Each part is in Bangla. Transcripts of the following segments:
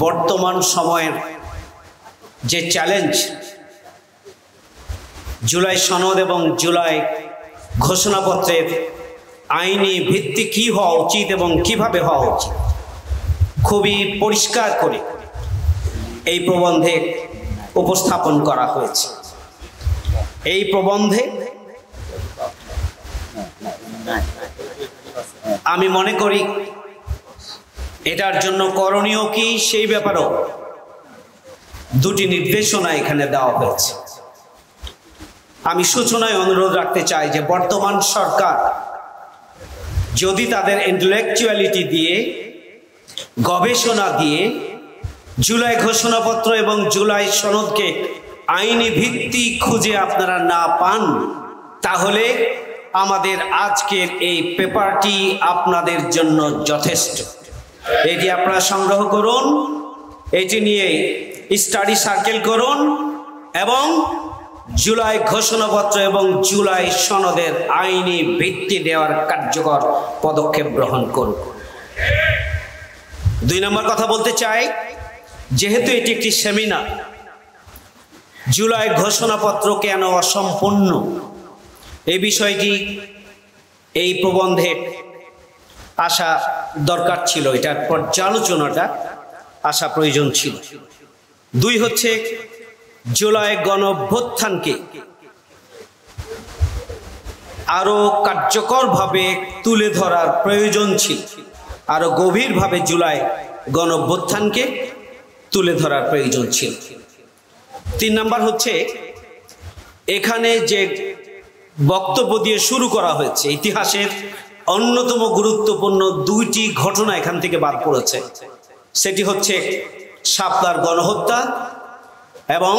বর্তমান সময়ের যে চ্যালেঞ্জ, জুলাই সনদ এবং জুলাই ঘোষণাপত্রের আইনি ভিত্তি কি হওয়া উচিত এবং কিভাবে হওয়া উচিত খুবই পরিষ্কার করে এই প্রবন্ধে উপস্থাপন করা হয়েছে। এই প্রবন্ধে আমি মনে করি এটার জন্য করণীয় কি সেই ব্যাপারেও দুটি নির্দেশনা এখানে দেওয়া হয়েছে। আমি সূচনায় অনুরোধ রাখতে চাই যে বর্তমান সরকার যদি তাদের ইন্টেলেকচুয়ালিটি দিয়ে, গবেষণা দিয়ে জুলাই ঘোষণাপত্র এবং জুলাই সনদকে আইনি ভিত্তি খুঁজে আপনারা না পান, তাহলে আমাদের আজকের এই পেপারটি আপনাদের জন্য যথেষ্ট। এটি আপনারা সংগ্রহ করুন, এটি নিয়ে স্টাডি সার্কেল করুন এবং জুলাই ঘোষণাপত্র এবং জুলাই সনদের আইনি ভিত্তি দেওয়ার কার্যকর পদক্ষেপ গ্রহণ করুন। 2 নম্বর কথা বলতে চাই, যেহেতু এটি একটি সেমিনার, জুলাই ঘোষণাপত্র কেন অসম্পূর্ণ এই বিষয়টি এই প্রবন্ধে আসা দরকার ছিল, এটার পর্যালোচনাটা আসা প্রয়োজন ছিল। 2 হচ্ছে জুলাই গণঅভ্যুত্থানকে আরো কার্যকরভাবে তুলে ধরার প্রয়োজন ছিল, আরো গভীরভাবে জুলাই গণঅভ্যুত্থানকে তুলে ধরার প্রয়োজন ছিল। 3 নম্বর হচ্ছে এখানে যে বক্তব্য দিয়ে শুরু করা হয়েছে, ইতিহাসের অন্যতম গুরুত্বপূর্ণ 2টি ঘটনা এখান থেকে বাদ পড়েছে। সেটি হচ্ছে শাপলার গণহত্যা এবং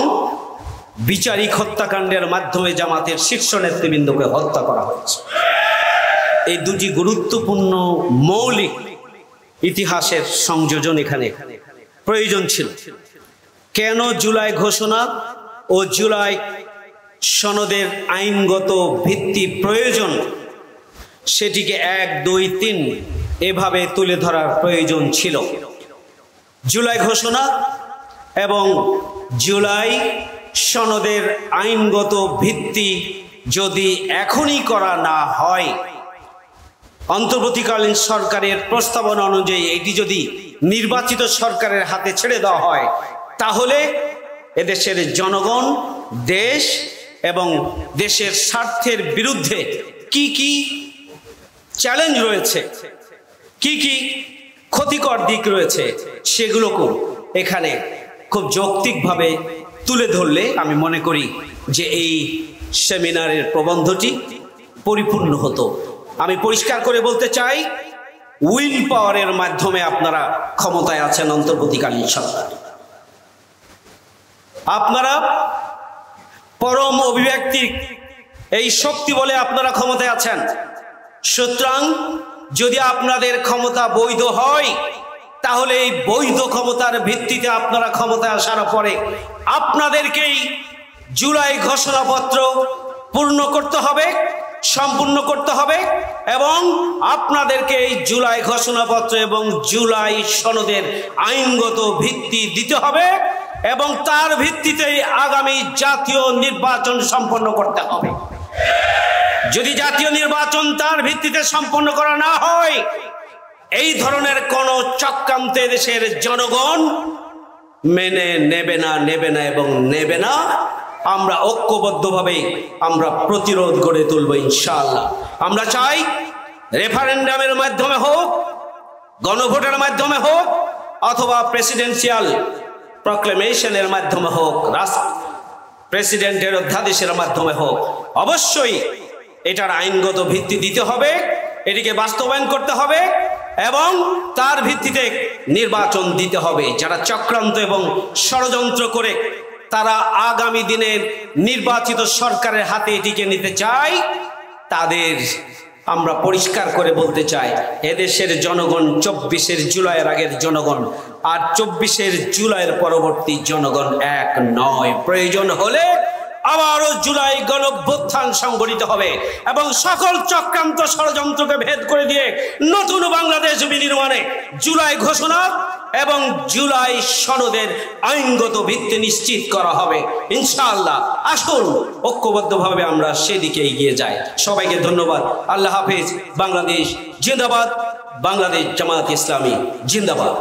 বিচারিক হত্যাকাণ্ডের মাধ্যমে জামাতের শীর্ষ নেতৃবৃন্দকে হত্যা করা হয়েছে। এই 2টি গুরুত্বপূর্ণ মৌলিক ইতিহাসের সংযোজন এখানে প্রয়োজন ছিল। কেন জুলাই ঘোষণা ও জুলাই সনদের আইনগত ভিত্তি প্রয়োজন, সেটিকে 1, 2, 3 এভাবে তুলে ধরার প্রয়োজন ছিল। জুলাই ঘোষণা এবং জুলাই সনদের আইনগত ভিত্তি যদি এখনই করা না হয়, অন্তর্বর্তীকালীন সরকারের প্রস্তাবনা অনুযায়ী এটি যদি নির্বাচিত সরকারের হাতে ছেড়ে দেওয়া হয়, তাহলে এদেশের জনগণ দেশ এবং দেশের স্বার্থের বিরুদ্ধে কি কি চ্যালেঞ্জ রয়েছে, কি কি ক্ষতিকর দিক রয়েছে, সেগুলোকে এখানে খুব যৌক্তিকভাবে তুলে ধরলে আমি মনে করি যে এই সেমিনারের প্রবন্ধটি পরিপূর্ণ হতো। আমি পরিষ্কার করে বলতে চাই, উইল পাওয়ারের মাধ্যমে আপনারা ক্ষমতায় আছেন অন্তর্বর্তীকালীন সরকার, আপনারা পরম অভিব্যক্তির এই শক্তি বলে আপনারা ক্ষমতায় আছেন। সুতরাং যদি আপনাদের ক্ষমতা বৈধ হয়, তাহলে এই বৈধ ক্ষমতার ভিত্তিতে আপনারা ক্ষমতায় আসার পরে আপনাদেরকেই জুলাই ঘোষণাপত্র পূর্ণ করতে হবে, সম্পূর্ণ করতে হবে এবং আপনাদেরকে এই জুলাই ঘোষণাপত্র এবং জুলাই সনদের আইনগত ভিত্তি দিতে হবে এবং তার ভিত্তিতেই আগামী জাতীয় নির্বাচন সম্পন্ন করতে হবে। যদি জাতীয় নির্বাচন তার ভিত্তিতে সম্পন্ন করা না হয়, এই ধরনের কোন চক্রান্তে দেশের জনগণ মেনে নেবে না এবং নেবে না। আমরা ঐক্যবদ্ধভাবে আমরা প্রতিরোধ গড়ে তুলব ইনশাআল্লাহ। আমরা চাই রেফারেন্ডামের মাধ্যমে হোক, গণভোটের মাধ্যমে হোক, অথবা প্রেসিডেন্সিয়াল প্রক্লেমেশনের মাধ্যমে হোক, প্রেসিডেন্টের অধ্যাদেশের মাধ্যমে হোক, অবশ্যই এটার আইনগত ভিত্তি দিতে হবে, এটিকে বাস্তবায়ন করতে হবে এবং তার ভিত্তিতে নির্বাচন দিতে হবে। যারা চক্রান্ত এবং ষড়যন্ত্র করে তারা আগামী দিনের নির্বাচিত সরকারের হাতে এটিকে নিতে চায়, তাদের আমরা পরিষ্কার করে বলতে চাই, এদেশের জনগণ 24 জুলাইয়ের আগের জনগণ আর 24 জুলাইয়ের পরবর্তী জনগণ এক নয়। প্রয়োজন হলে আবারও জুলাই গণঅভ্যুত্থান সংগঠিত হবে এবং সকল চক্রান্ত ষড়যন্ত্রকে ভেদ করে দিয়ে নতুন বাংলাদেশ বিনির্মাণে জুলাই ঘোষণা এবং জুলাই সনদের আইনগত ভিত্তি নিশ্চিত করা হবে ইনশাআল্লাহ। আসুন ঐক্যবদ্ধভাবে আমরা সেদিকে এগিয়ে যাই। সবাইকে ধন্যবাদ। আল্লাহ হাফেজ। বাংলাদেশ জিন্দাবাদ। বাংলাদেশ জামায়াত ইসলামী জিন্দাবাদ।